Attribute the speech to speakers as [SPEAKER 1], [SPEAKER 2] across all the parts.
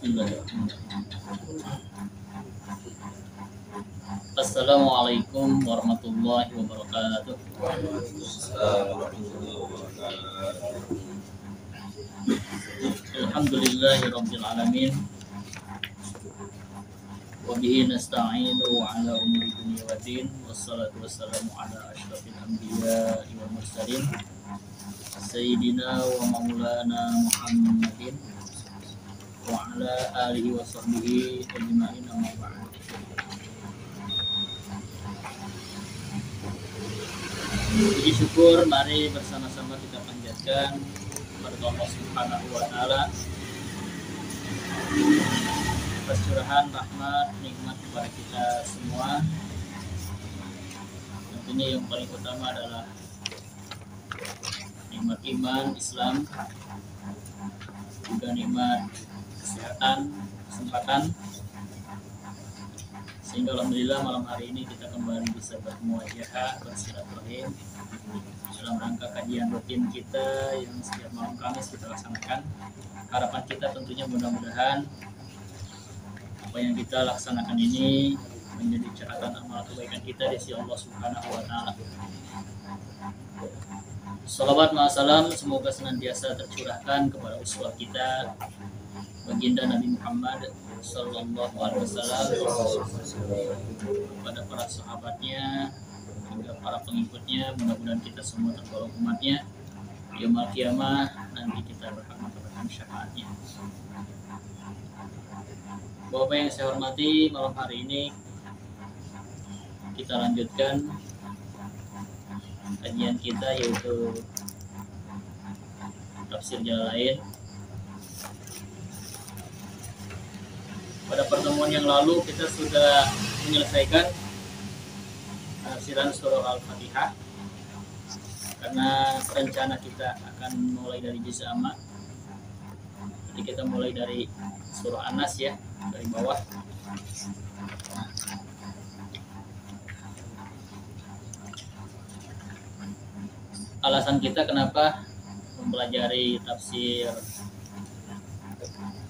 [SPEAKER 1] Bismillahirrahmanirrahim. Assalamualaikum warahmatullahi wabarakatuh. Alhamdulillahirabbil alamin. Wa bihi nasta'inu ala umuri dunya waddin. Wassalatu wassalamu ala asyrafil anbiya'i wal mursalin sayyidina wa maulana Muhammadin wa ala alihi wa sahbihi ajma'in, amma ba'd. Puji syukur mari bersama-sama kita panjatkan kepada Allah Subhanahu wa taala atas curahan rahmat nikmat kepada kita semua. Tentunya yang paling utama adalah nikmat iman, Islam, juga nikmat kesehatan, kesempatan, sehingga alhamdulillah malam hari ini kita kembali bisa bermuajahah, bersilaturahim dalam rangka kajian rutin kita yang setiap malam Kamis kita laksanakan. Harapan kita tentunya mudah-mudahan apa yang kita laksanakan ini menjadi catatan amal kebaikan kita di sisi Allah Subhanahu wa taala. Salawat ma'asalam semoga senantiasa tercurahkan kepada uswah kita baginda Nabi Muhammad sallallahu alaihi wasallam, kepada para sahabatnya hingga para pengikutnya. Mudah-mudahan kita semua tergolong umatnya. Yaumul qiyamah nanti kita berhak mendapatkan syafaatnya. Bapak yang saya hormati, malam hari ini kita lanjutkan kajian kita, yaitu tafsir Jalalain. Pada pertemuan yang lalu kita sudah menyelesaikan tafsiran surah Al-Fatihah, karena rencana kita akan mulai dari juz amma. Jadi kita mulai dari surah An-Nas ya, dari bawah. Alasan kita kenapa mempelajari tafsir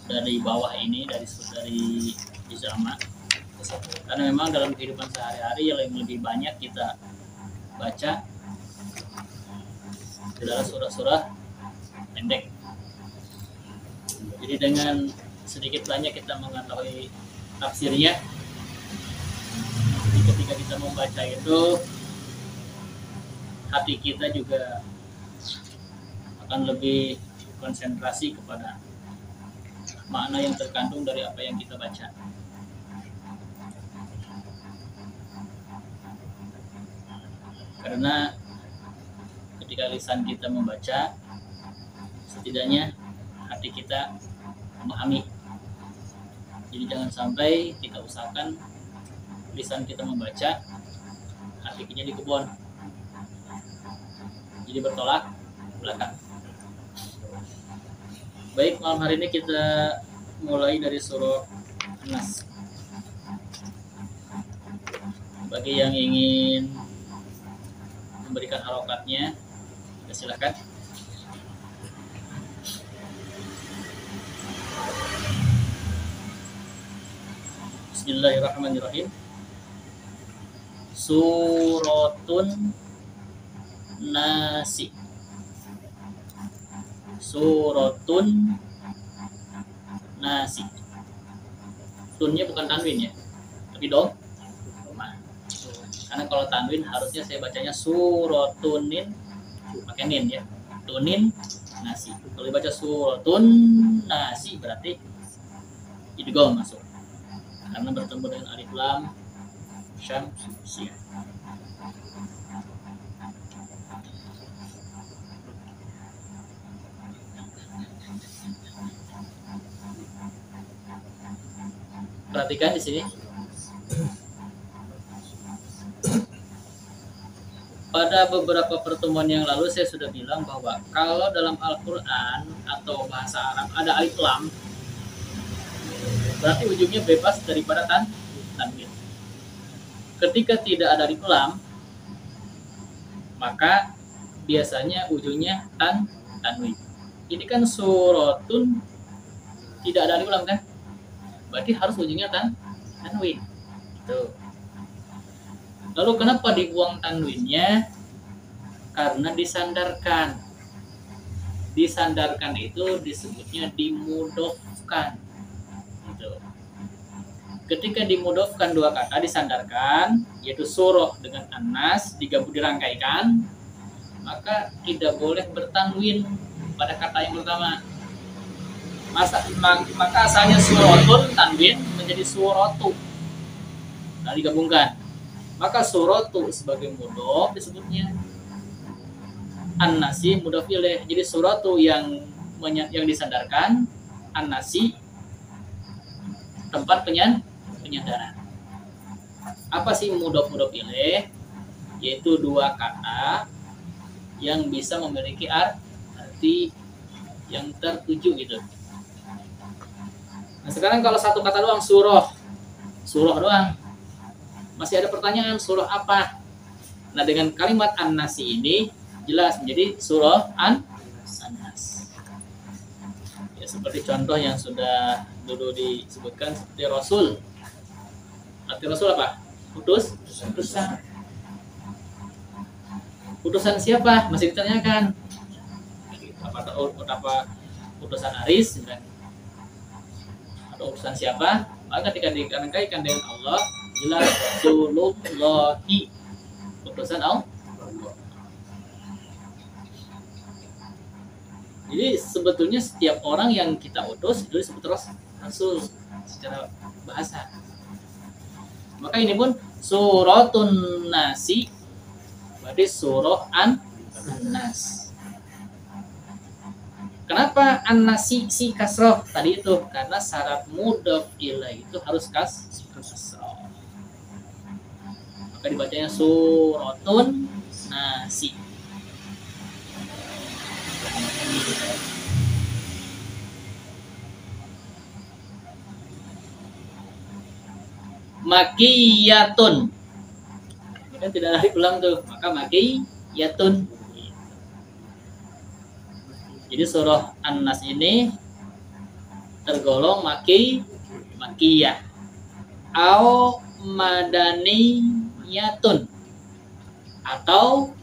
[SPEAKER 1] dari bawah ini, dari juz amma, karena memang dalam kehidupan sehari-hari yang lebih banyak kita baca adalah surah-surah pendek. Jadi dengan sedikit banyak kita mengetahui tafsirnya, ketika kita membaca itu hati kita juga akan lebih konsentrasi kepada makna yang terkandung dari apa yang kita baca. Karena ketika lisan kita membaca, setidaknya hati kita memahami. Jadi jangan sampai kita usahakan lisan kita membaca, hati kita di kebun, jadi bertolak belakang. Baik, malam hari ini kita mulai dari surah An-Nas. Bagi yang ingin memberikan harokatnya, silakan. Bismillahirrahmanirrahim. Suratun Nasi. Suratun Nasi. Tunnya bukan tanwin ya, tapi dong. Karena kalau tanwin harusnya saya bacanya suratunin pakai nin ya. Tunin nasi. Kalau dibaca suratun nasi berarti idgham masuk. Karena bertemu dengan alif lam syam syin. Perhatikan di sini. Pada beberapa pertemuan yang lalu saya sudah bilang bahwa kalau dalam Al-Quran atau bahasa Arab ada alif lam, berarti ujungnya bebas daripada tanwin. Ketika tidak ada alif lam, maka biasanya ujungnya tanwin. Ini kan suratun tidak ada alif lam kan? berarti harus ujungnya tanwin. Tuh. Lalu kenapa dibuang tanwinnya? Karena disandarkan. Disandarkan itu disebutnya dimudofkan. Gitu. Ketika dimudofkan dua kata disandarkan, yaitu surah dengan anas digabung dirangkaikan, maka tidak boleh bertanwin pada kata yang pertama. Maka asalnya suratun tanwin menjadi suratu. Nah, digabungkan. Maka suratu sebagai mudhof disebutnya an-nasi mudhof ilaih. Jadi suratu yang disandarkan, an-nasi tempat penyandaran. Apa sih mudhof ilaih? Yaitu dua kata yang bisa memiliki arti yang tertuju gitu. Nah, sekarang kalau satu kata doang surah doang, masih ada pertanyaan surah apa? Nah, dengan kalimat an-nasi ini jelas menjadi surah an-nas. Ya, seperti contoh yang sudah dulu disebutkan seperti Rasul. Arti Rasul apa? Utusan. Utusan siapa? Masih ditanyakan. Apa utusan Aris? Atau utusan siapa? Maka ketika dikaitan dengan Allah, jelas Rasulullahi, utusan Allah. Jadi sebetulnya setiap orang yang kita utus itu disebut Rasul secara bahasa. Maka ini pun suratun nasi berarti surah an-nas. Kenapa an-nasi si kasroh tadi itu? Karena syarat mudhof ilaih itu harus kasroh. Maka dibacanya suratun nasi. Makiyatun. Ini kan tidak lari ulang tuh. Maka makiyatun. Jadi surah An-Nas ini tergolong makiyah au madaniyatun atau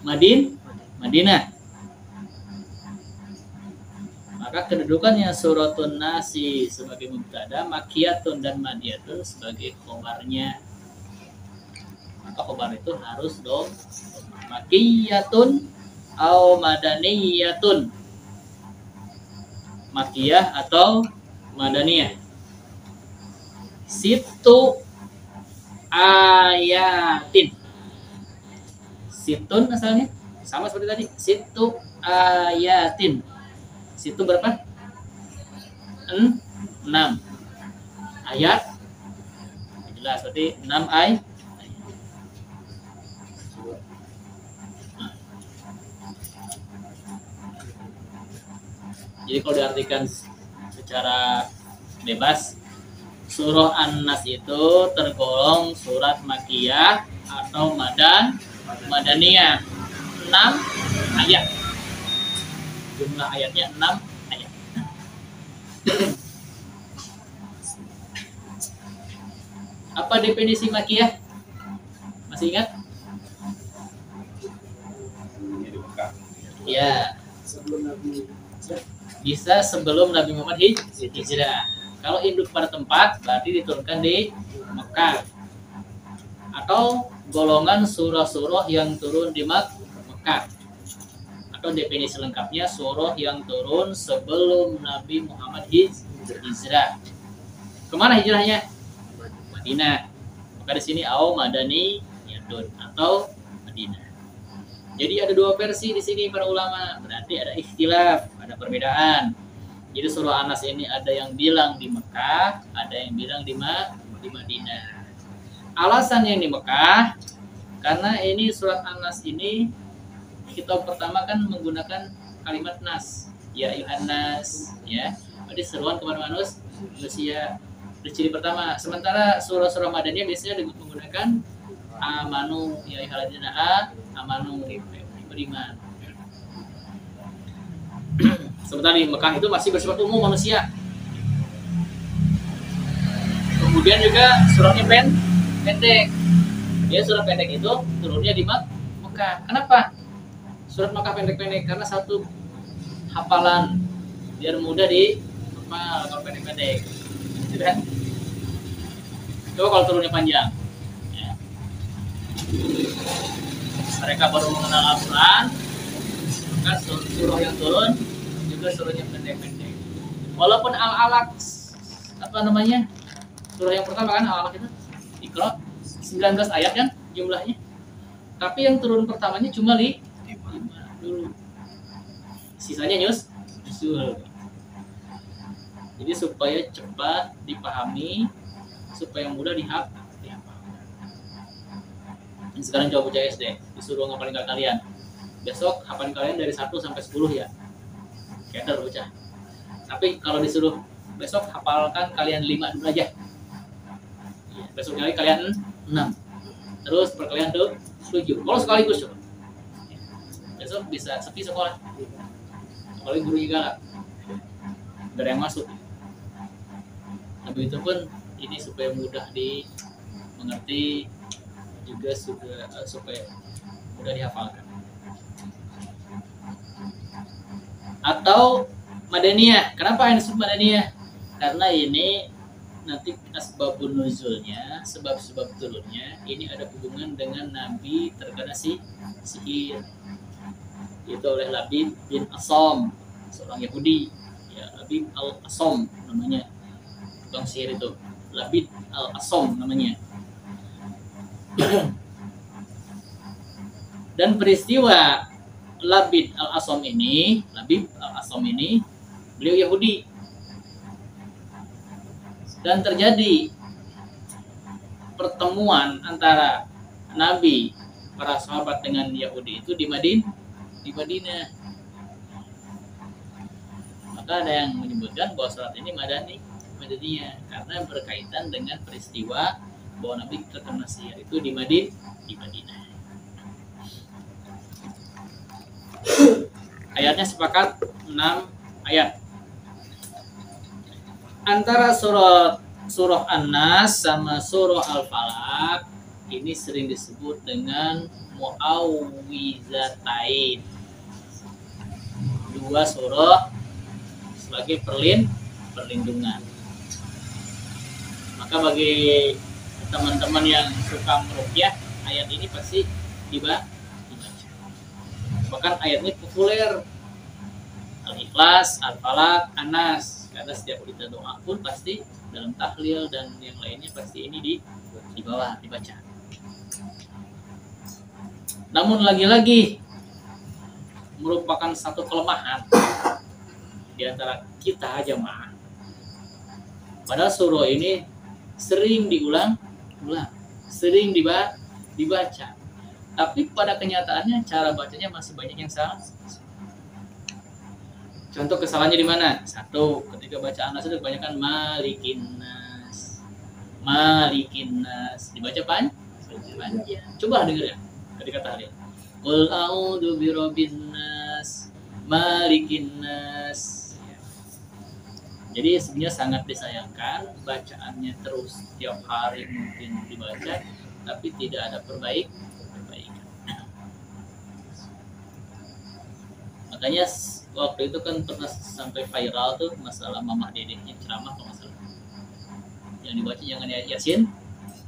[SPEAKER 1] Madinah. Maka kedudukannya suratun Nasi sebagai mubtada, makiyatun dan madiyatun sebagai khobarnya. Maka khobar itu harus makiyatun au madaniyatun, makiyah atau madaniyah. Situ ayatin. Situn asalnya sama seperti tadi. Situ ayatin. Situ berapa? 6 ayat. Jelas berarti 6 ayat. Jadi kalau diartikan secara bebas, surah An-Nas itu tergolong surat makiyah atau madaniyah. 6 ayat. Jumlah ayatnya 6 ayat. Apa definisi makiyah? Masih ingat? Ya. Bisa sebelum Nabi Muhammad hijrah. Kalau induk pada tempat berarti diturunkan di Mekah. Atau golongan surah-surah yang turun di Mekah. Atau definisi lengkapnya surah yang turun sebelum Nabi Muhammad hijrah. Kemana hijrahnya? Madinah. Maka di sini au madani yadun atau Madinah. Jadi ada dua versi di sini para ulama, berarti ada ikhtilaf, ada perbedaan. Jadi surah An-Nas ini ada yang bilang di Mekah, ada yang bilang di Madinah. Alasan yang di Mekah karena ini surat An-Nas ini kita pertama kan menggunakan kalimat nas, ya ayuhan nas, ya. Jadi seruan kepada manusia. Itu ciri pertama. Sementara surah-surah Madaniyah biasanya menggunakan amanu, ya ayyuhalladzina amanu, beriman. Sementara di Mekah itu masih bersifat umum manusia. Kemudian juga surahnya pendek. Dia surah pendek itu turunnya di Mekah. Kenapa? Surat Mekah pendek-pendek karena satu hafalan biar mudah di hafal kalau pendek-pendek. Gitu kan? Coba kalau turunnya panjang. Ya. Mereka baru mengenal Al-Quran, maka surah yang turun juga surahnya pendek-pendek. Walaupun Al-Alaq apa namanya? Surah yang pertama kan Al-Alaq itu Iqra 19 ayat kan jumlahnya. Tapi yang turun pertamanya cuma 5 dulu. Sisanya nyusul. Jadi supaya cepat dipahami, supaya mudah dihafal. Sekarang coba baca SD, disuruh ngapalin ke kalian. Besok hafalin kalian dari 1 sampai 10 ya. Keder bocah. Tapi kalau disuruh besok hafalkan kalian 5 dulu aja. Besok kali kalian 6. Terus perkalian tuh 7. Kalau sekaligus coba. Besok bisa sepi sekolah. Apalagi gurunya galak. Gak ada yang masuk. Tapi itu pun ini supaya mudah dimengerti juga supaya mudah dihafalkan. Atau Madaniyah. Kenapa ini disebut Madaniyah? Karena ini nanti asbabun nuzulnya, sebab-sebab turunnya ini ada hubungan dengan Nabi terkena sihir. Itu oleh Labid bin Asom, seorang Yahudi. Ya, Labid al-Asom namanya. Tukang sihir itu. Labid al-Asom namanya. Dan peristiwa Labid al-Asom ini, beliau Yahudi. Dan terjadi pertemuan antara Nabi, para sahabat dengan Yahudi itu di Madinah. Maka ada yang menyebutkan bahwa surat ini Madaniyah karena berkaitan dengan peristiwa bahwa Nabi terkena sihir itu di Madinah. Ayatnya sepakat 6 ayat. Antara surah An-Nas sama surah Al-Falaq ini sering disebut dengan mu'awwizatain. 2 surah sebagai perlindungan. Maka bagi teman-teman yang suka meruqyah, ayat ini pasti dibaca. Bahkan ayat ini populer. Al-Ikhlas, Al-Falaq, An-Nas. Karena setiap kita doa pun pasti dalam tahlil dan yang lainnya pasti ini dibaca. Namun lagi-lagi merupakan satu kelemahan di antara kita jamaah. Padahal surah ini sering diulang, sering dibaca. Tapi pada kenyataannya cara bacanya masih banyak yang salah. Contoh kesalahannya di mana? 1, ketika baca An-Nas itu kebanyakan Malikin Nas. Dibaca panjang. Coba dengar ya. Ketika tahlil. Qul a'udzu birabbin nas, malikin nas. Jadi sebenarnya sangat disayangkan bacaannya terus tiap hari mungkin dibaca, tapi tidak ada perbaikan. Makanya waktu itu kan pernah sampai viral tuh masalah mamah dedeknya ceramah kalau masalah. Yang dibaca jangan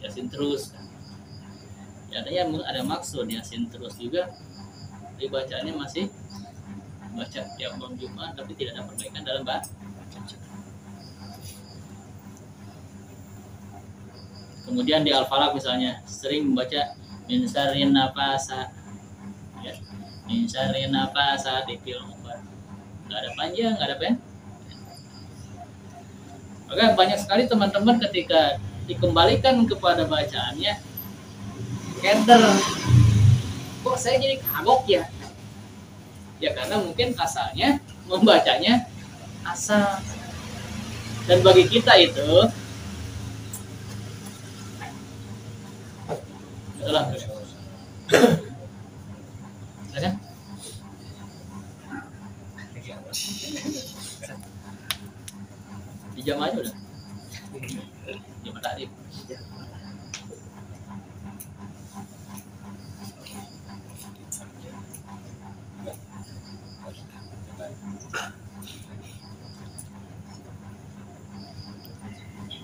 [SPEAKER 1] Yasin terus. Ya, ada maksud Yasin terus juga. Dibacaannya masih baca tiap malam Jumat tapi tidak ada perbaikan dalam baca. Kemudian di Al-Falaq misalnya sering membaca min syarrin nafasa. Ya. Min syarrin nafasa di film. Enggak ada panjang, enggak ada pendek. Maka banyak sekali teman-teman ketika dikembalikan kepada bacaannya keder. Kok saya jadi kagok ya? Ya karena mungkin asalnya membacanya asal. Dan bagi kita itu itulah kan? Di jam aja udah. Jamak takrib.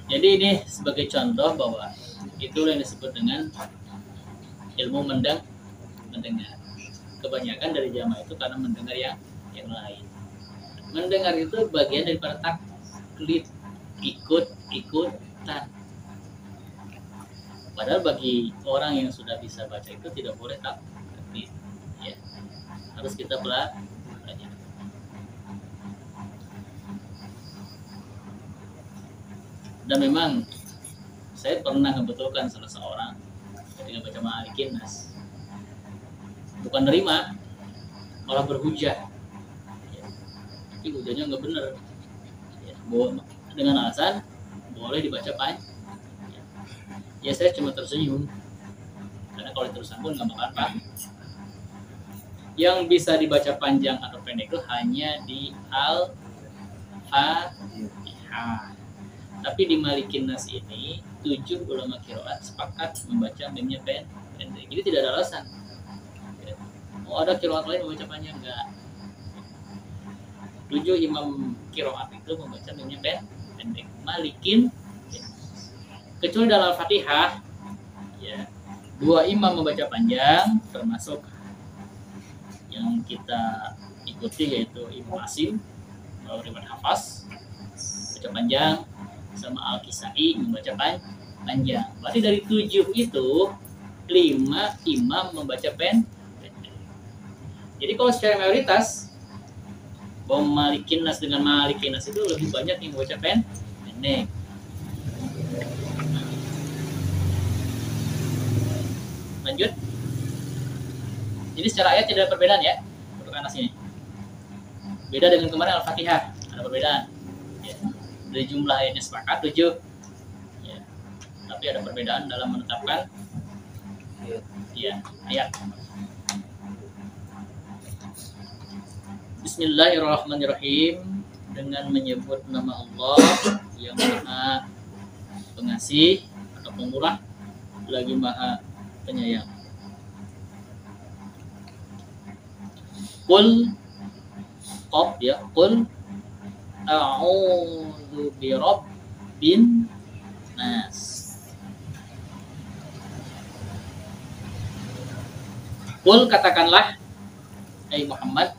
[SPEAKER 1] Jadi ini sebagai contoh bahwa itu yang disebut dengan ilmu mendengar. Kebanyakan dari jamaah itu karena mendengar yang lain. Mendengar itu bagian daripada taklid, ikut-ikutan. Padahal bagi orang yang sudah bisa baca itu tidak boleh taklid, ya. Harus kita belajar. Dan memang saya pernah membetulkan salah seorang ketika baca Malikin Nas, bukan nerima, malah berhujah, ya. Tapi hujahnya nggak benar, ya. Dengan alasan boleh dibaca panjang. Ya saya cuma tersenyum, karena kalau diterusan pun nggak bakal paham. Yang bisa dibaca panjang atau pendek itu hanya di Al-Fatihah. Tapi di Malikin Nas ini 7 ulama qiraat sepakat membaca mimnya pendek. Jadi tidak ada alasan. Oh ada qiraat lain membaca panjang, enggak. 7 imam qiraat itu membaca mimnya pendek. Malikin, ya. Kecuali dalam Al-Fatihah, ya, 2 imam membaca panjang, termasuk yang kita ikuti yaitu Ibnu Asim, riwayat Hafaz baca panjang, sama Al-Kisai membaca panjang. Berarti dari 7 itu 5 imam membaca pendek. Jadi kalau secara mayoritas Malikin Nas dengan Malikin Nas itu lebih banyak yang membaca pendek. Lanjut. Jadi secara ayat tidak ada perbedaan ya untuk Anas ini. Beda dengan kemarin Al-Fatihah, ada perbedaan. Ya. Dari jumlah ayatnya sepakat 7, ya. Tapi ada perbedaan dalam menetapkan ya, ayat. Bismillahirrahmanirrahim. Dengan menyebut nama Allah yang Maha Pengasih atau Pemurah, lagi Maha Penyayang. Qul qaf ya, qul a'udzu birabbin nas. Qul katakanlah, hai Muhammad,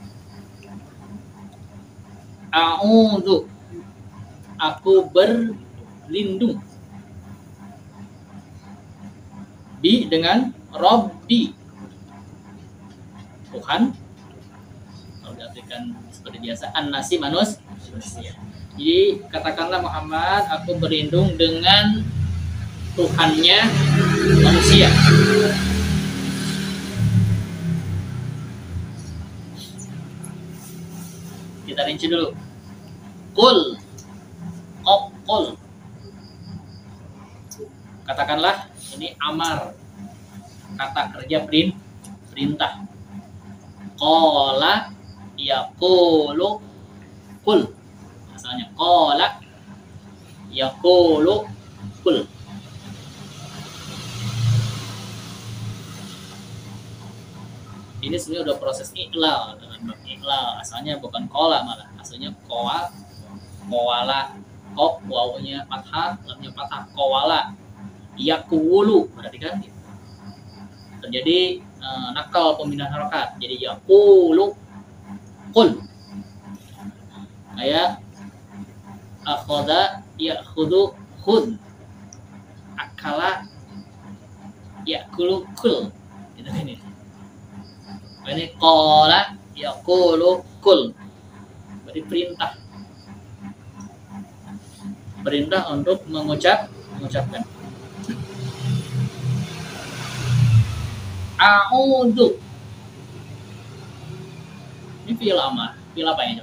[SPEAKER 1] a'udzu, aku berlindung, bi dengan Rabbi, Tuhan. Kalau diartikan seperti biasa, an-nasi manusia. Jadi katakanlah Muhammad, aku berlindung dengan Tuhannya manusia. Kita rinci dulu. Qul, qul. Katakanlah, ini amar, kata kerja perintah. Qala yaqulu qul. Asalnya qala yaqulu qul. Ini sebenarnya udah proses iqlal, dengan bab iqlal. Asalnya bukan qala, malah asalnya qawala, qaf wawunya fathah, lamnya fathah, qawala yaqulu, berarti kan terjadi nakal pemindahan harakat, jadi yaqulu qul. Kayak akhadha ya'khudhu khudh, akala ya'kulu kul, gitu ini. Ini qala yaqulu kul, berarti perintah untuk mengucapkan. A'udzu, ini fi'il amar, fi'il apa ini?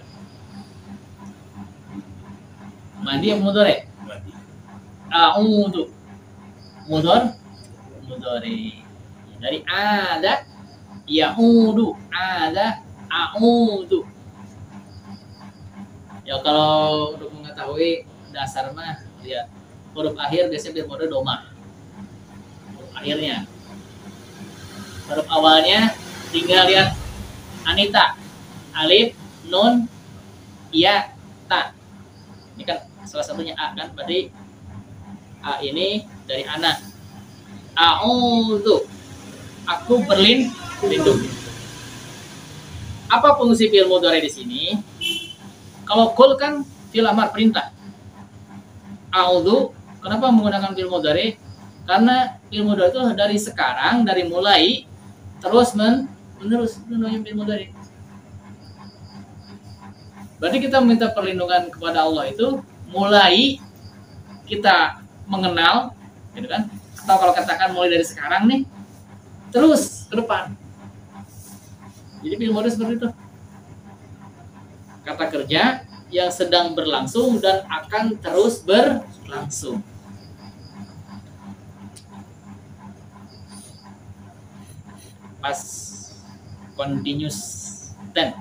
[SPEAKER 1] Madi yang mudhari. A'udzu, mudhari. Dari ada ya'udu, ada a'udzu. Ya kalau untuk mengetahui dasar mah lihat huruf akhir biasanya fi'il mudhari doma. Huruf akhirnya. Huruf awalnya tinggal lihat Anita, alif, nun, ya, ta. Ini kan salah satunya A kan, berarti A ini dari anak. A'udzu, aku berlindung. Apa fungsi fi'il mudhari di sini? Kalau kul kan fi'il amar perintah. A'udzu, kenapa menggunakan fi'il mudhari? Karena fi'il mudhari itu dari sekarang, dari mulai terus menerus namanya fi'il mudhari. Berarti kita meminta perlindungan kepada Allah itu mulai kita mengenal, gitu kan? Atau kalau katakan mulai dari sekarang nih, terus ke depan. Jadi fi'il mudhari seperti itu. Kata kerja yang sedang berlangsung dan akan terus berlangsung. Pas continuous tense.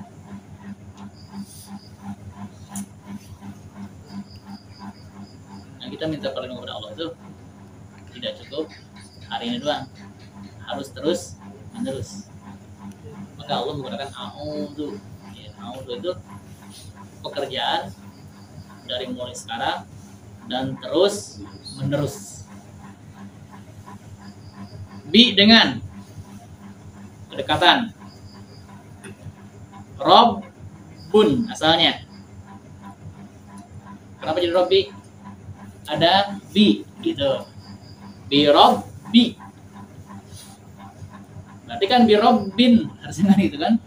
[SPEAKER 1] Nah, kita minta perlindungan kepada Allah itu tidak cukup hari ini doang, harus terus menerus. Maka Allah menggunakan a'udzu. Ya, a'udzu itu pekerjaan dari mulai sekarang dan terus menerus. Bi dengan kedekatan. Robbun asalnya. Kenapa jadi Robbi? Ada bi gitu. Bi Robbi. Berarti kan bi Robbin harusnya gitu kan?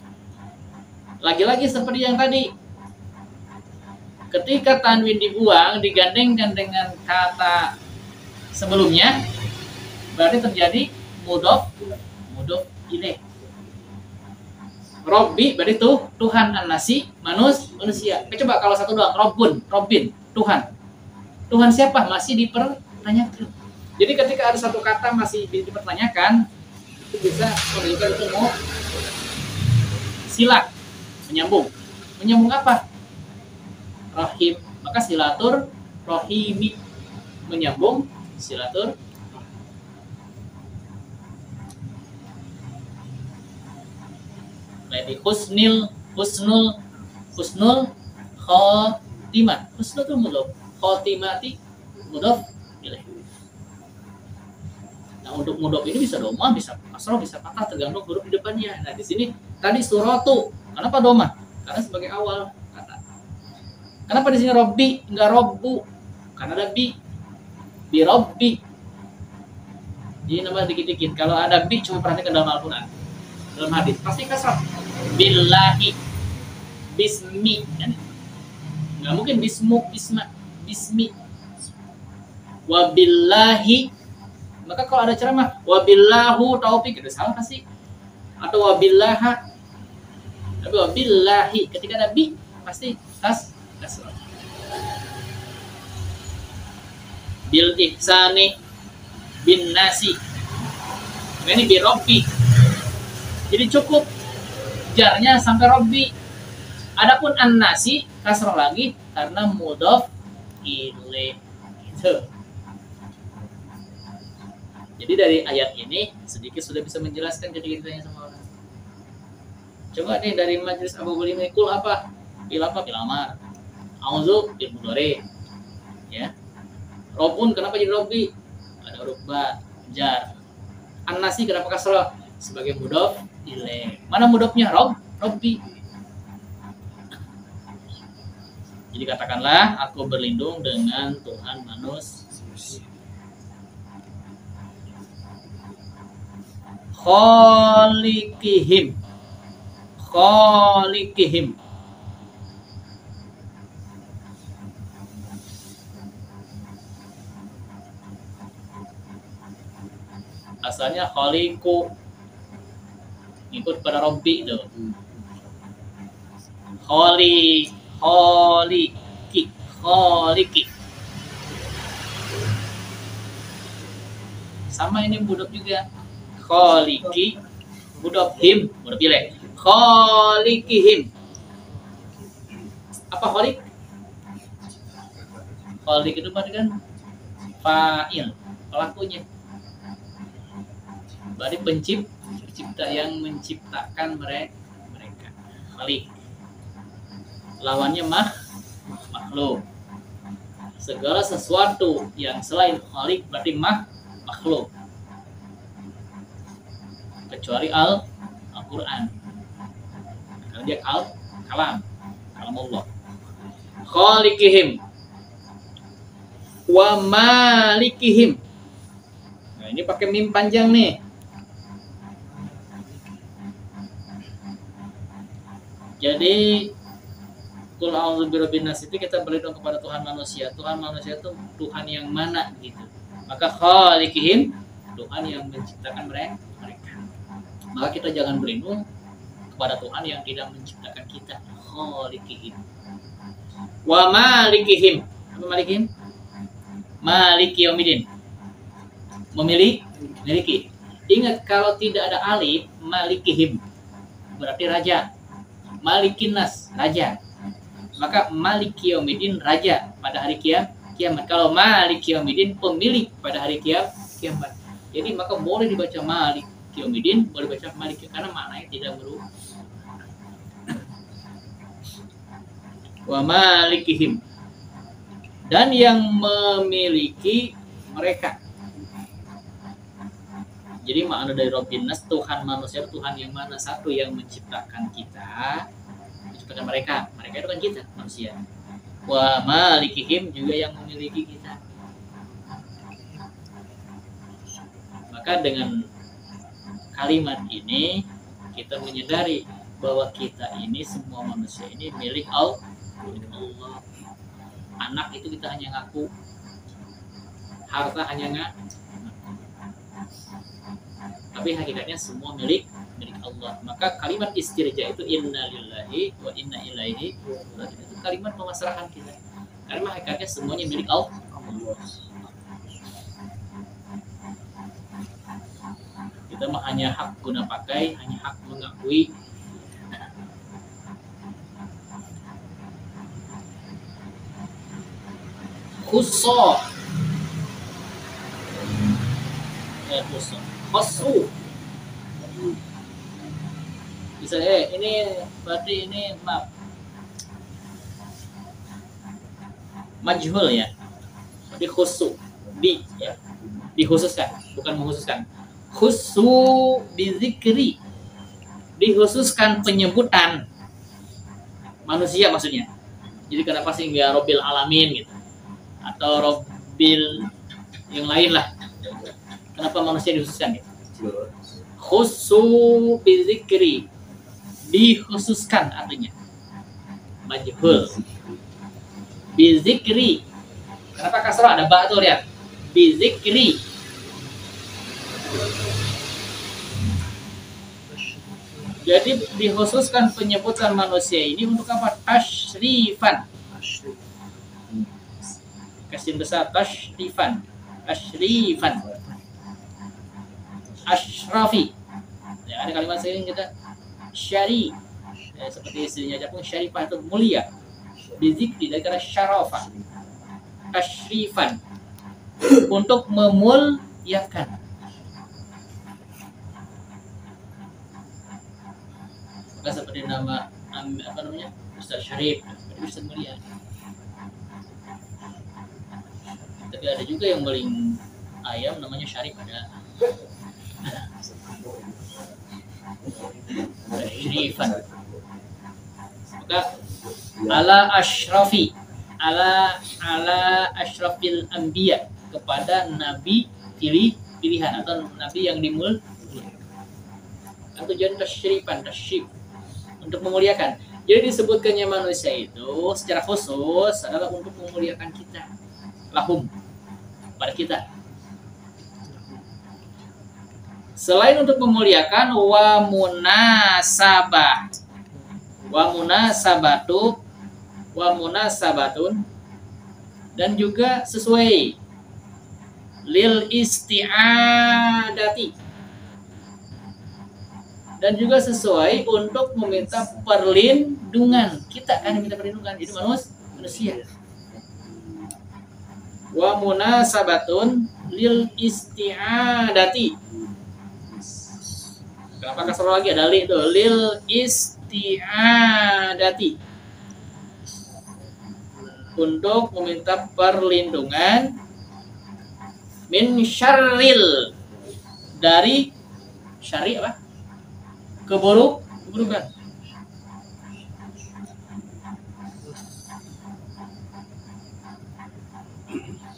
[SPEAKER 1] Lagi-lagi seperti yang tadi. Ketika tanwin dibuang digandengkan dengan kata sebelumnya, berarti terjadi mudhof ilaih. Robbi berarti tuh Tuhan, an-nasi manusia. Coba kalau satu doang, Robbin, Tuhan. Tuhan siapa? Masih dipertanyakan. Jadi ketika ada satu kata masih dipertanyakan, itu bisa menunjukkan itu mau silat, menyambung. Menyambung apa? Rahim. Maka silatur rohimi, menyambung silatur. Jadi husnul khotimah. Husnul itu mudhof, khotimati mudhof ilaih. Nah, untuk mudhof ini bisa doma, bisa kasroh, bisa fathah tergantung huruf di depannya. Nah, di sini tadi suratu. Kenapa doma? Karena sebagai awal kata. Kenapa di sini robbi enggak robbu? Karena ada bi. Bi robbi. Jadi nama dikit-dikit. Kalau ada bi coba perhatikan dalam Al-Qur'an. Dalam hadis pasti kasrah. Billahi, bismi, nggak mungkin bismi, wabillahi. Maka kalau ada ceramah wabillahu taufik itu salah pasti, atau wabillaha. Tapi wabillahi ketika ada bi pasti kasrah. Bil ihsani bin nasi, ini bi robbi. Jadi cukup jarnya sampai robbi. Adapun an-nasi kasroh lagi karena mudhof ilaih. Gitu. Jadi dari ayat ini sedikit sudah bisa menjelaskan ketika ditanya sama orang. Coba nih dari majelis Abu Bulim Kul apa? Bil amar. Auzu bil mudhari. Ya. Robun kenapa jadi robbi? Ada huruf ba, jar. An-nasi kenapa kasroh? Sebagai mudhof ilaih. Mana mudhofnya? Robbi. Jadi katakanlah aku berlindung dengan Tuhan manusia. Kholikihim. Asalnya kholiku, ikut pada Robbi itu. Kholiki. Sama ini mudhof juga. Kholiki, mudhof him, mudhof ilaih. Kholikihim. Apa kholik? Kholik itu berarti kan fa'il, pelakunya. Berarti pencipta yang menciptakan mereka. Khalik. Lawannya makhluk. Segala sesuatu yang selain Khalik berarti makhluk. Kecuali Al-Quran. Karena dia kalam Allah. Khaliqihim wa malikihim. Nah, ini pakai mim panjang nih. Jadi Qul a'udzu birabbin nas itu kita berlindung kepada Tuhan manusia. Tuhan manusia itu Tuhan yang mana gitu. Maka khaliqihim, Tuhan yang menciptakan mereka. Maka kita jangan berlindung kepada Tuhan yang tidak menciptakan kita. Khaliqihim. Wa malikihim. Apa malikihim? Maliki yaumidin. Memiliki. Ingat kalau tidak ada alif, malikihim berarti raja. Malikinas, raja. Maka maliki yaumidin, raja pada hari kiamat. Kalau maliki yaumidin, pemilik pada hari kiamat. Jadi maka boleh dibaca maliki yaumidin, boleh baca maliki, karena maknanya tidak berubah. Wa malikihim, dan yang memiliki mereka. Jadi makna dari Rabbin Nas, Tuhan manusia, Tuhan yang mana? Satu yang menciptakan kita, menciptakan mereka itu kan kita manusia. Wa malikihim, juga yang memiliki kita. Maka dengan kalimat ini kita menyadari bahwa kita ini, semua manusia ini milik Allah. Anak itu kita hanya ngaku, harta hanya ngaku, tapi hakikatnya semua milik Allah. Maka kalimat istirja itu inna lillahi wa inna ilaihi raji'un, itu kalimat pemasrahan kita, karena hakikatnya semuanya milik Allah. Kita mah hanya hak guna pakai, hanya hak mengakui. Khusso, khusu. Bisa ini berarti ini maaf, majhul ya. Berarti khusu ya, dikhususkan, bukan mengkhususkan. Khusu bizikri, dikhususkan penyebutan manusia maksudnya. Jadi kenapa sih nggak Robbil Alamin gitu, atau Robbil yang lain lah? Kenapa manusia dikhususkan gitu? Khusu bizikri, dikhususkan artinya majhul. Bizikri, kenapa kasrah? Ada ba tuh, lihat. Bizikri, jadi dikhususkan penyebutan manusia ini untuk apa? Tashrifan. Kasih besar tashrifan. Tashrifan. Ashrafi. Ya, ada kalimat sering kita syari. Ya, seperti istrinya Japun, syarifah itu mulia. Bizikri dari kata syarafa. Tashrifan, untuk memuliakan. Maka seperti nama apa namanya, Ustaz Syarif, Ustaz mulia. Tapi ada juga yang maling ayam namanya Syarif, ada. Syarifan. Maka ala ashrafi, ala ashrafil anbiya, kepada nabi pilihan atau nabi yang dimuliakan. Tujuan tasyrifan, tasyrif, untuk memuliakan. Jadi disebutkannya manusia itu secara khusus adalah untuk memuliakan kita, lahum, pada kita. Selain untuk memuliakan, wa munasabah, wa munasabatu, wa munasabatun, dan juga sesuai lil isti'adati, dan juga sesuai untuk meminta perlindungan. Kita kan minta perlindungan, jadi manusia. Wa munasabatun lil isti'adati. Kenapa kasroh lagi? Ada li itu. Lil isti'adati. Untuk meminta perlindungan min syarril, dari syari apa? Keburukan.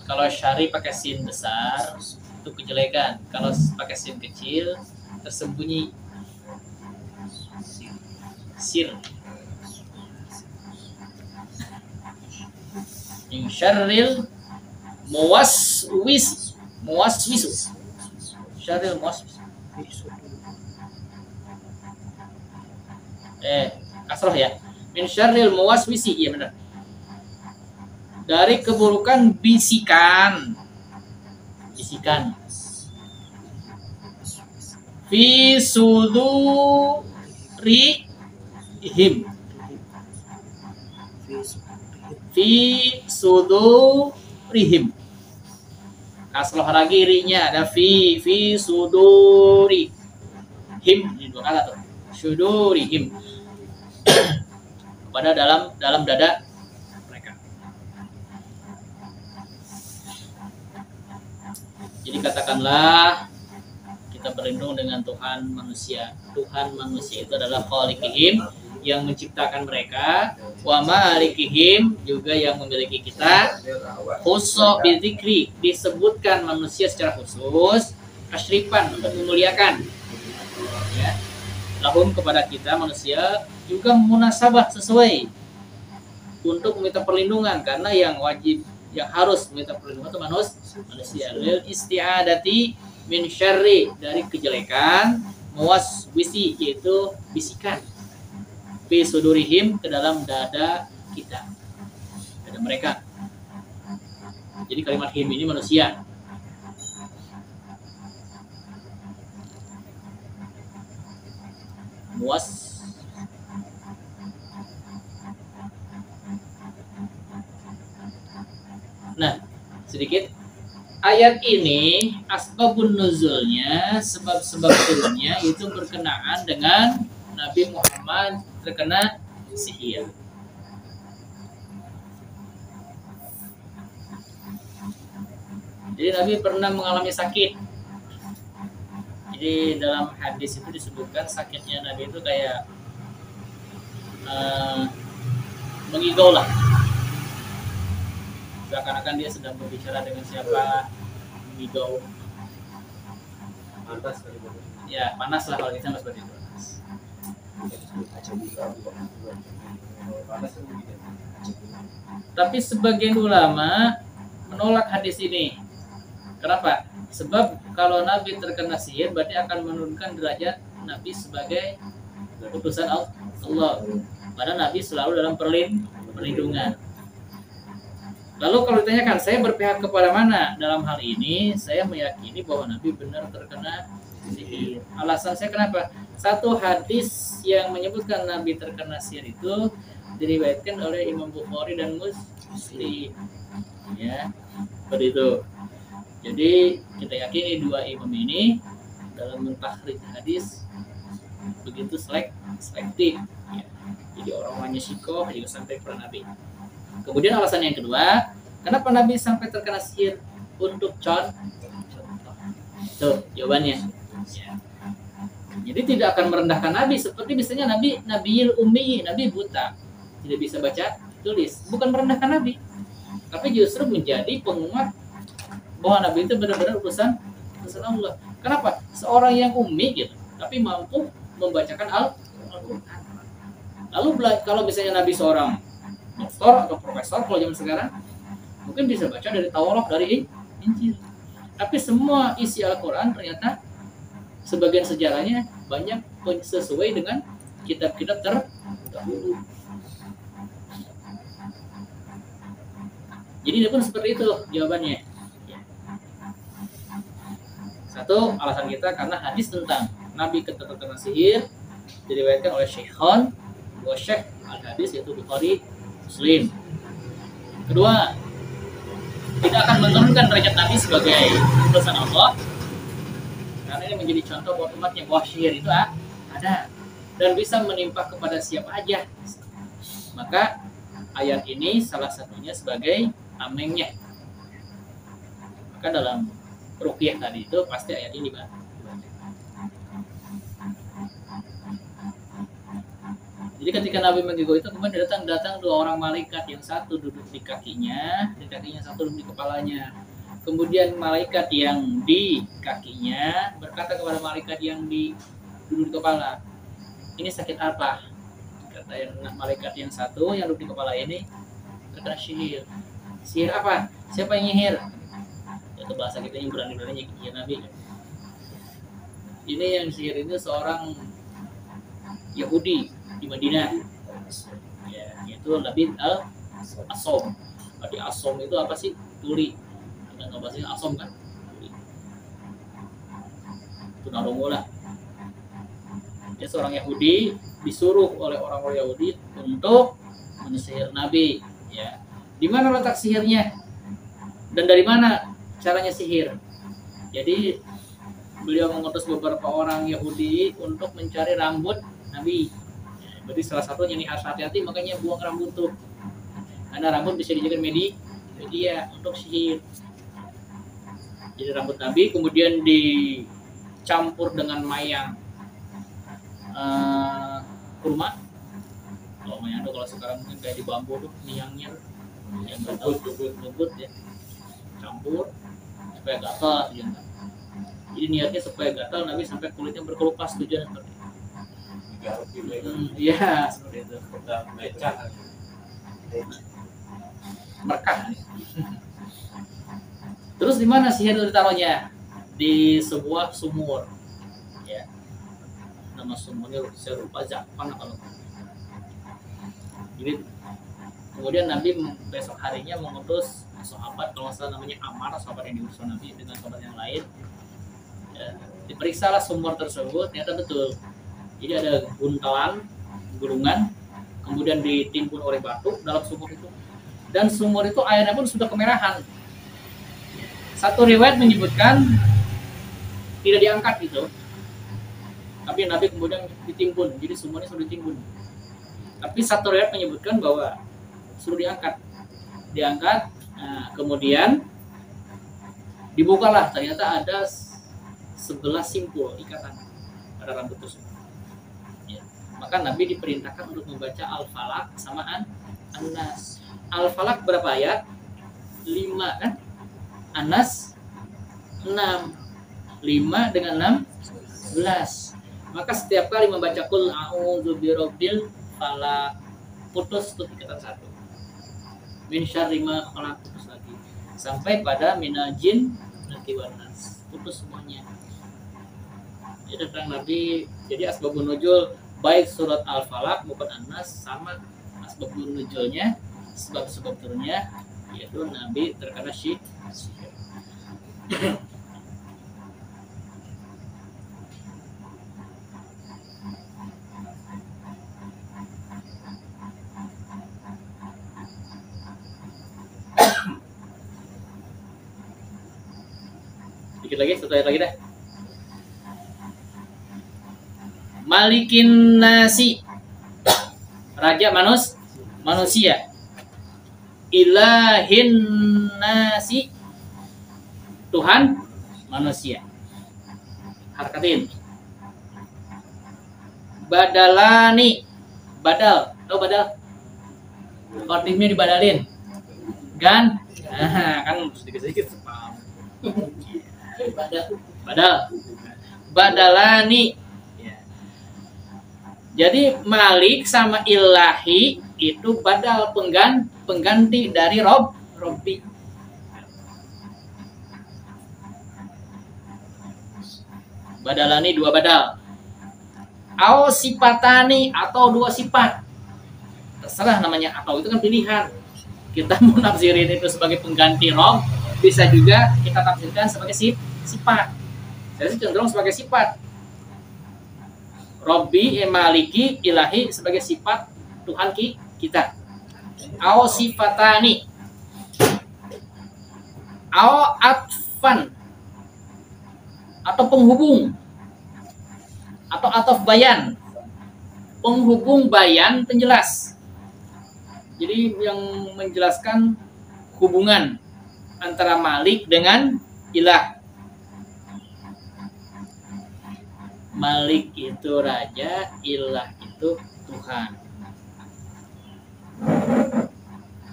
[SPEAKER 1] Kalau syari pakai sin besar itu kejelekan. Kalau pakai sin kecil tersembunyi sir. Min syarril muwaswisu. Syarril muwaswisu. Kasroh ya. Min syarril muwaswisi, iya benar. Dari keburukan bisikan. Fi sudurihim. Fi sudurihim. Kasroh lagi rinya, ada fi sudurihim. Ini dua kata tuh. Sudurihim. Pada dalam dada mereka. Jadi katakanlah kita berlindung dengan Tuhan manusia. Tuhan manusia itu adalah khaliqihim, yang menciptakan mereka, wa malikihim, juga yang memiliki kita. Khusus bizikri, disebutkan manusia secara khusus, tasyrifan, untuk memuliakan ya. Lahum, kepada kita manusia, juga munasabah, sesuai untuk meminta perlindungan, karena yang wajib, yang harus meminta perlindungan itu manusia. Lil isti'adati min syarri, dari kejelekan, muwaswisi, yaitu bisikan, fi sudurihim, ke dalam dada kita, dada mereka. Jadi kalimat him ini manusia. Muas. Nah, sedikit ayat ini asbabun nuzulnya, sebab-sebab turunnya itu berkenaan dengan Nabi Muhammad terkena sihir. Jadi Nabi pernah mengalami sakit. Jadi dalam hadis itu disebutkan sakitnya Nabi itu kayak mengigau lah. Seakan-akan dia sedang berbicara dengan siapa, mengigau.
[SPEAKER 2] Panas kali.
[SPEAKER 1] Ya, panas lah kalau kita seperti itu. Tapi sebagian ulama menolak hadis ini. Kenapa? Sebab kalau Nabi terkena sihir berarti akan menurunkan derajat Nabi sebagai utusan Allah. Padahal Nabi selalu dalam perlindungan. Lalu kalau ditanyakan, saya berpihak kepada mana dalam hal ini? Saya meyakini bahwa Nabi benar terkena sihir. Alasan saya kenapa? Satu hadis yang menyebutkan Nabi terkena sihir itu diriwayatkan oleh Imam Bukhari dan Muslim. Ya, seperti itu. Jadi kita yakini dua imam ini dalam mentakhrij hadis begitu selektif. Ya. Jadi orang-orangnya sikoh juga sampai kepada Nabi. Kemudian alasan yang kedua, kenapa Nabi sampai terkena sihir? Untuk contoh. Tuh jawabannya. Ya. Jadi tidak akan merendahkan Nabi seperti misalnya Nabiul Ummi, Nabi buta, tidak bisa baca tulis. Bukan merendahkan Nabi, tapi justru menjadi penguat bahwa Nabi itu benar-benar utusan Allah. Kenapa? Seorang yang ummi gitu, tapi mampu membacakan Al-Quran. Lalu kalau misalnya Nabi seorang doktor atau profesor kalau zaman sekarang, mungkin bisa baca dari Taurat, dari Injil. Tapi semua isi Al-Quran ternyata sebagian sejarahnya banyak sesuai dengan kitab-kitab terdahulu. Jadi ini pun seperti itu jawabannya. Satu, alasan kita karena hadis tentang Nabi terkena sihir diriwayatkan oleh Syekhon, dua syekh al-hadis yaitu Bukhari, Muslim. Kedua, tidak akan menurunkan derajat Nabi sebagai utusan Allah. Karena ini menjadi contoh buat umatnya bahwa sihir itu ada dan bisa menimpa kepada siapa aja. Maka ayat ini salah satunya sebagai tamengnya. Maka dalam ruqyah tadi itu pasti ayat ini dibaca. Jadi ketika Nabi menggigo itu kemudian datang dua orang malaikat, yang satu duduk di kakinya, satu duduk di kepalanya. Kemudian malaikat yang di kakinya berkata kepada malaikat yang duduk di kepala, ini sakit apa? Kata yang malaikat yang satu yang duduk di kepala ini, kata sihir. Sihir apa? Siapa yang nyihir? Itu bahasa kita yang berani-berani ya Nabi. Ini yang sihir ini seorang Yahudi di Madinah, ya, itu Labid al-Asom. Tadi Asom itu apa sih? Tuli. Kita nggak bahasnya Asom kan? Tuli. Itu narongo lah. Dia seorang Yahudi disuruh oleh orang-orang Yahudi untuk mensihir Nabi. Ya, di mana letak sihirnya? Dan dari mana caranya sihir? Jadi beliau mengutus beberapa orang Yahudi untuk mencari rambut Nabi. Berarti salah satunya nih harus hati-hati, makanya buang rambut tuh. Karena rambut bisa dijadikan media untuk sihir. Jadi rambut Nabi kemudian dicampur dengan mayang kurma. Kalau mayang tuh kalau sekarang mungkin kayak di bambu tuh miangnya yang lembut ya. Campur supaya gatal ya. Jadi niatnya supaya gatal Nabi sampai kulitnya berkelupas, tujuan seperti itu. Iya, seperti itu. Berkah. Terus di mana sihir itu ditaruhnya? Di sebuah sumur. Ya. Nama sumurnya saya lupa, Zapan kalau. Jadi kemudian Nabi besok harinya mengutus sahabat, kalau salah namanya Ammar, sahabat yang diutus Nabi dengan sahabat yang lain. Ya, diperiksalah sumur tersebut, ternyata betul. Jadi ada guntalan, gulungan, kemudian ditimbun oleh batu dalam sumur itu. Dan sumur itu airnya pun sudah kemerahan. Satu riwayat menyebutkan tidak diangkat gitu. Tapi Nabi kemudian ditimbun, jadi sumurnya sudah ditimbun. Tapi satu riwayat menyebutkan bahwa sudah diangkat. Nah, kemudian dibukalah, ternyata ada 11 simpul ikatan pada rambut tersebut. Ya. Maka Nabi diperintahkan untuk membaca Al-Falaq sama An-Nas. Al-Falaq berapa ayat? 5 kan? An-Nas 6. 5 dengan 6 11. Maka setiap kali membaca Qul a'udzu birabbil falaq, putus tuh ikatan satu. Min syarri ma khalaq, putus lagi. Sampai pada minal jin nanti wanas, putus semuanya. Jadi tentang Nabi, jadi asbabun nuzul baik surat Al-Falaq maupun An-Nas sama asbabun nuzulnya, sebab-sebab turunnya, yaitu Nabi terkena sihir. Dikit lagi, satu ayat lagi dah. Malikin nasi, raja manusia. Ilahin nasi, Tuhan manusia. Harkatin. Badalani, badal, tahu badal? Kortimnya dibadalin. Kan sedikit-sedikit sepam. Badal. Badalani. Jadi Malik sama Ilahi itu badal, pengganti dari Robbi. Badalani, dua badal. Au sifatani, atau dua sifat. Terserah namanya, atau itu kan pilihan. Kita mau nafsirin itu sebagai pengganti Rob, bisa juga kita tafsirkan sebagai sifat. Saya sih cenderung sebagai sifat. Robbi, Maliki, Ilahi sebagai sifat Tuhan kita. Au sifatani. atfan atau penghubung atau atof bayan, penghubung bayan penjelas. Jadi yang menjelaskan hubungan antara Malik dengan ilah. Malik itu raja, ilah itu Tuhan.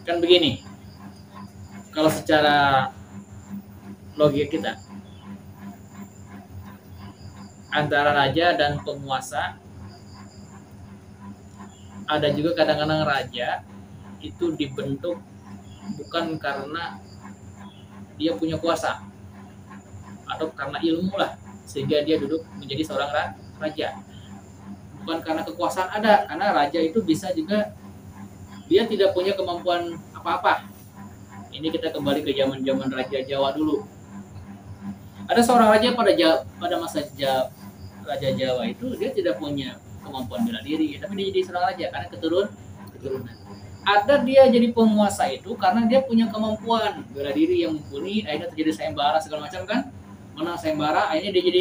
[SPEAKER 1] Kan begini, kalau secara logika kita, antara raja dan penguasa, ada juga kadang-kadang raja itu dibentuk bukan karena dia punya kuasa atau karena ilmu lah sehingga dia duduk menjadi seorang raja, bukan karena kekuasaan. Ada, karena raja itu bisa juga dia tidak punya kemampuan apa-apa. Ini kita kembali ke zaman raja Jawa dulu. Ada seorang raja pada masa Raja Jawa itu dia tidak punya kemampuan bela diri, tapi dia jadi seorang raja karena keturunan. Ada dia jadi penguasa itu karena dia punya kemampuan bela diri yang mumpuni, akhirnya terjadi sayembara segala macam kan, menang sayembara, akhirnya dia jadi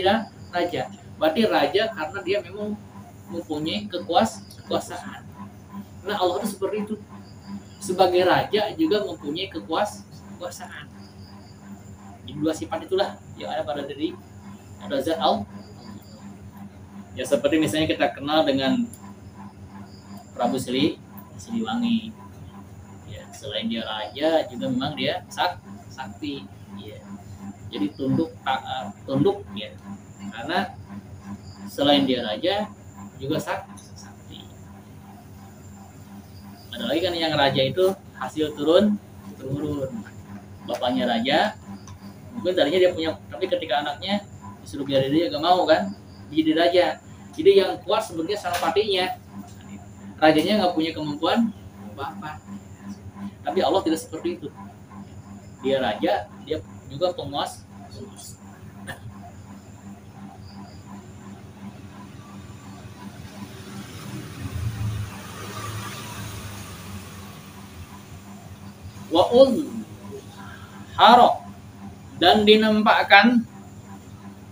[SPEAKER 1] raja. Berarti raja karena dia memang mempunyai kekuasaan. Nah Allah itu seperti itu, sebagai raja juga mempunyai kekuasaan. Jadi dua sifat itulah yang ada pada diri ada zat Allah. Ya seperti misalnya kita kenal dengan Prabu Siliwangi. Ya, selain dia raja juga memang dia sakti. Ya. Jadi tunduk ya. Karena selain dia raja juga sakti. Ada lagi kan yang raja itu hasil turun. Bapaknya raja, mungkin tadinya dia punya, tapi ketika anaknya disuruh biar dia gak mau kan, jadi raja. Jadi yang kuat sebenarnya senopatinya, rajanya nggak punya kemampuan apa-apa. Tapi Allah tidak seperti itu. Dia raja, dia juga penguasa. Wa'ul haro, dan dinampakkan,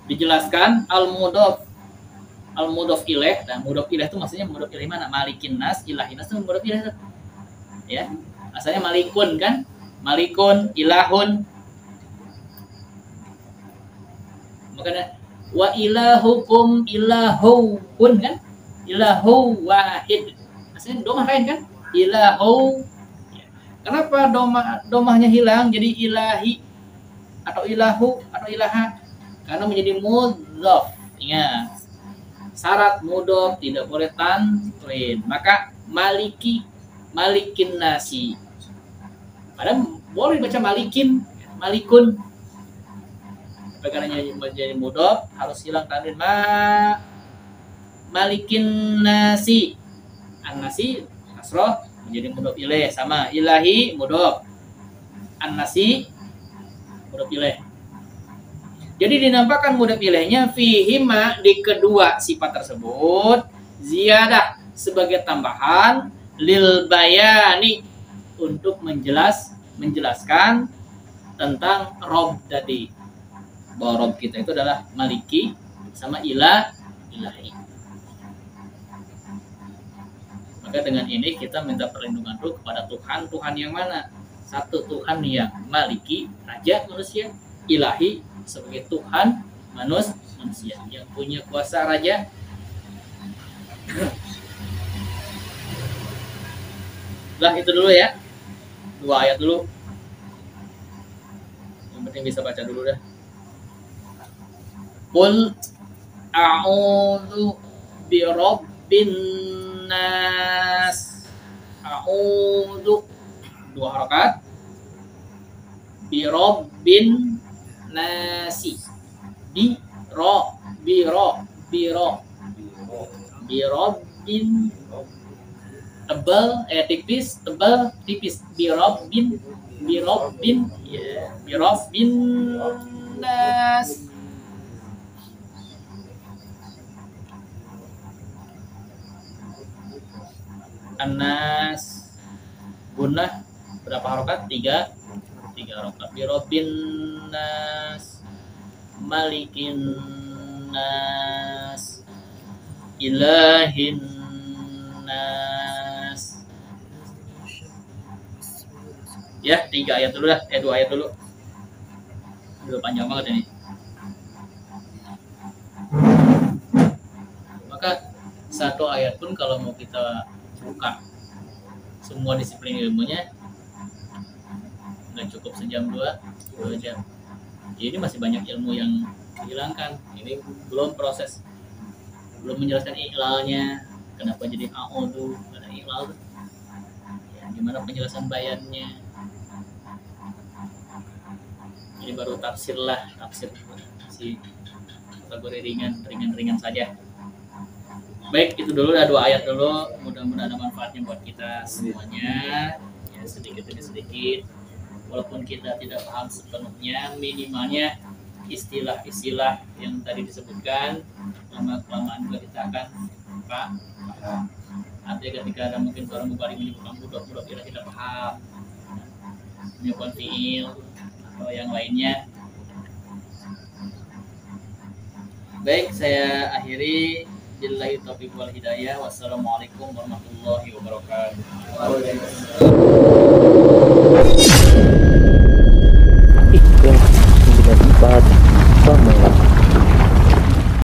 [SPEAKER 1] dijelaskan al-mudhaf ilaih. Nah, mudhaf ilaih itu maksudnya mudhaf ilaih mana? Malikin nas, ilahin nas itu mudhaf ilaih. Ya, asalnya malikun kan? Malikun, ilahun. Makanya wa ilahukum ilahun kan? Ilahu wahid. Asalnya domah lain kan? Ilahu. Kenapa domahnya hilang jadi ilahi atau ilahu atau ilaha? Karena menjadi mudhaf. Ingat, syarat mudhaf tidak boleh tanwin. Maka malikin nasi. Padahal boleh baca malikun. Karena menjadi mudhaf harus hilang tanwin. Malikin nasi. An-nasi kasroh menjadi mudhaf ilaih, sama ilahi mudhaf, an-nasi mudhaf ilaih. Jadi dinampakkan mudhaf ilaihnya fihima, di kedua sifat tersebut, ziyadah sebagai tambahan, lil bayani untuk menjelaskan tentang Rob tadi, bahwa Rob kita itu adalah maliki sama ilahi. Maka dengan ini kita minta perlindungan dulu kepada Tuhan yang mana? Satu, Tuhan yang maliki, raja manusia, ilahi sebagai Tuhan manusia yang punya kuasa raja. Lah itu dulu ya, 2 ayat dulu. Yang penting bisa baca dulu dah. Qul a'udzu birabbin nas. A'udzu 2 harakat. Birabbin nasi. Birabbin tebal, tipis, tebal, tipis. Birabbin ya, birabbin nas. Anas gunnah berapa harokat? 3 Ya Rabbi Rabbin nas, Malikin nas, Ilahin nas. Ya, 3 ayat dulu lah, 2 ayat dulu. Udah panjang banget ini. Maka satu ayat pun kalau mau kita buka semua disiplin ilmunya nggak cukup sejam 2 jam. Jadi masih banyak ilmu yang dihilangkan. Ini belum proses, belum menjelaskan iklalnya, kenapa jadi a'udzu, ada iklal, ya, gimana penjelasan bayannya. Ini baru tafsir si kategori ringan saja. Baik, itu dulu, ada 2 ayat dulu. Mudah-mudahan ada manfaatnya buat kita semuanya. Ya, sedikit demi sedikit. Walaupun kita tidak paham sepenuhnya, minimalnya istilah-istilah yang tadi disebutkan, lama-kelamaan juga kita akan paham. Artinya ketika ada mungkin seorang mubalik menyebutkan budak-budak kita tidak paham, menyebutkan fiil atau yang lainnya. Baik, saya akhiri. Billahi taufiq wal hidayah. Wassalamualaikum warahmatullahi wabarakatuh.
[SPEAKER 2] Tiba-tiba